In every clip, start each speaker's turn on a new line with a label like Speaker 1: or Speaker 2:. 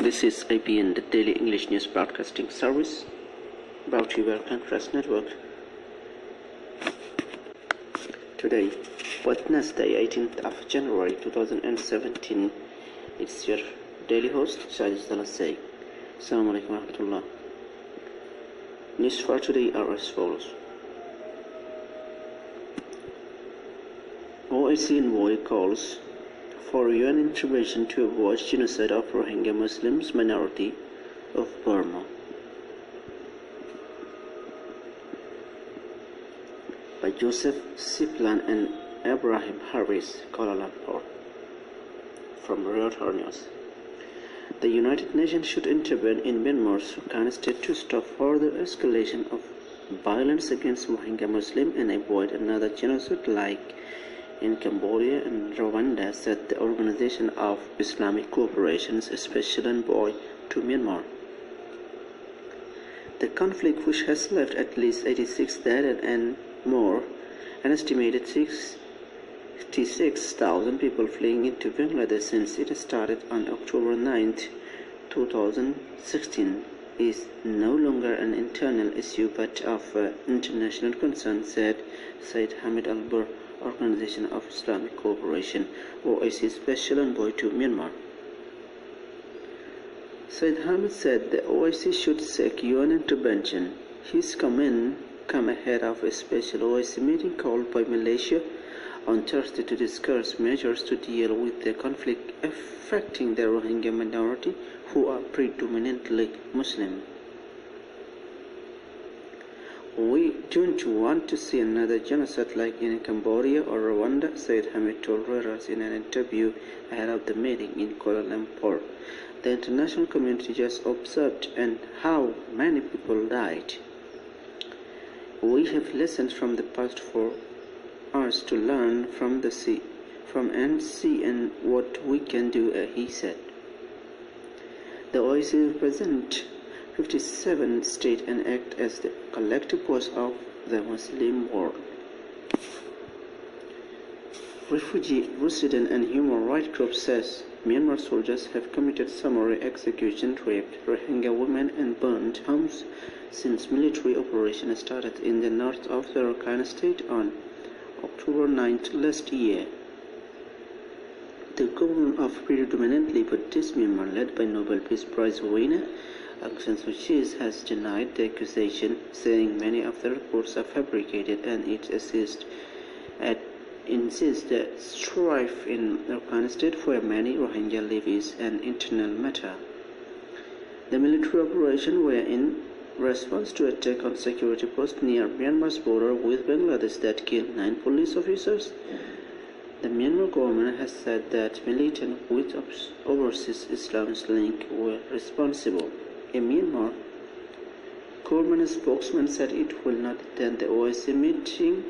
Speaker 1: This is APN, the Daily English News Broadcasting Service, brought to you by Arakan Press Network. Today, Wednesday, 18th of January 2017, it's your daily host, Sajid Dalasay. Assalamu alaikum wa rahmatullah. News for today are as follows. OIC envoy calls for UN intervention to avoid genocide of Rohingya Muslims minority of Burma. By Joseph Siplan and Abraham Harris, Kuala Lumpur. From Reuters News. The United Nations should intervene in Myanmar's Arakan state to stop further escalation of violence against Rohingya Muslims and avoid another genocide like in Cambodia and Rwanda, said the Organization of Islamic Cooperation's special envoy to Myanmar. The conflict, which has left at least 86 dead and more, an estimated 66,000 people fleeing into Bangladesh since it started on October 9, 2016, is no longer an internal issue but of international concern, said Said Hamid Al-Bur, Organization of Islamic Cooperation, OIC Special Envoy to Myanmar. Said Hamid said the OIC should seek UN intervention. His comment come ahead of a special OIC meeting called by Malaysia on Thursday to discuss measures to deal with the conflict affecting the Rohingya minority, who are predominantly Muslim. We don't want to see another genocide like in Cambodia or Rwanda, said Hamid told Reuters in an interview ahead of the meeting in Kuala Lumpur. The international community just observed and how many people died. We have lessons from the past for us to learn from and see and what we can do, he said. The OIC represents 57 states and act as the collective voice of the Muslim world. Refugee, resident and human rights groups says Myanmar soldiers have committed summary execution, raped Rohingya women and burned homes since military operation started in the north of the Arakan state on October 9th last year. The government of predominantly Buddhist Myanmar, led by Nobel Peace Prize winner Aung San Suu Kyi, has denied the accusation, saying many of the reports are fabricated and it insists that strife in Arakan state where many Rohingya live is an internal matter. The military operation were in response to attack on security posts near Myanmar's border with Bangladesh that killed 9 police officers. The Myanmar government has said that militants with overseas Islamist link were responsible. A Myanmar government spokesman said it will not attend the OIC meeting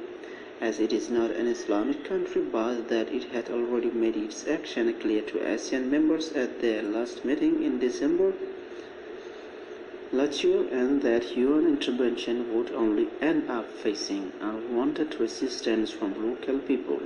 Speaker 1: as it is not an Islamic country, but that it had already made its action clear to ASEAN members at their last meeting in December last year, and that UN intervention would only end up facing unwanted resistance from local people.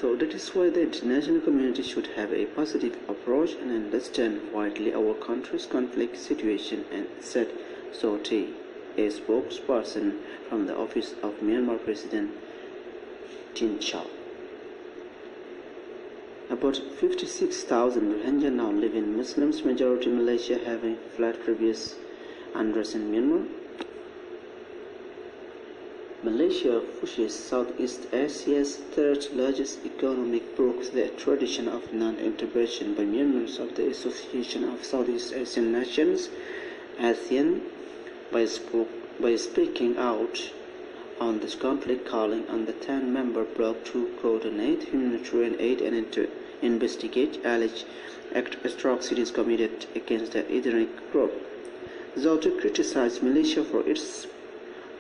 Speaker 1: So that is why the international community should have a positive approach and understand widely our country's conflict situation, and said Soti, a spokesperson from the office of Myanmar President Tin Chau. About 56,000 Rohingya now live in Muslims majority Malaysia, having fled previous unrest in Myanmar. Malaysia, which is Southeast Asia's third largest economy, broke the tradition of non-intervention by members of the Association of Southeast Asian Nations, ASEAN, by speaking out on this conflict, calling on the 10-member bloc to coordinate humanitarian aid and investigate alleged atrocities committed against the ethnic group. Zauti criticized Malaysia for its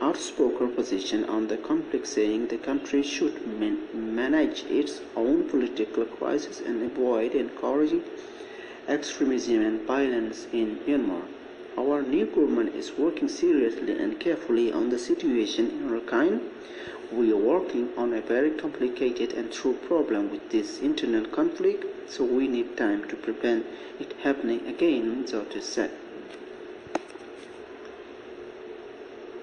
Speaker 1: outspoken position on the conflict, saying the country should manage its own political crisis and avoid encouraging extremism and violence in Myanmar. Our new government is working seriously and carefully on the situation in Arakan. We are working on a very complicated and true problem with this internal conflict, so we need time to prevent it happening again, so to say.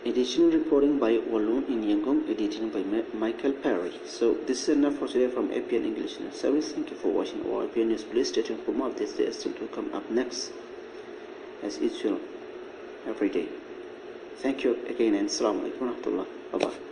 Speaker 1: Edition reporting by Walloon in Yangon, editing by Michael Perry. So this is enough for today from APN English News Service. Thank you for watching our APN News. Please stay tuned for more of this. They still to come up next, as usual, every day. Thank you again, and Assalamu alaikum wa rahmatullah. Bye bye.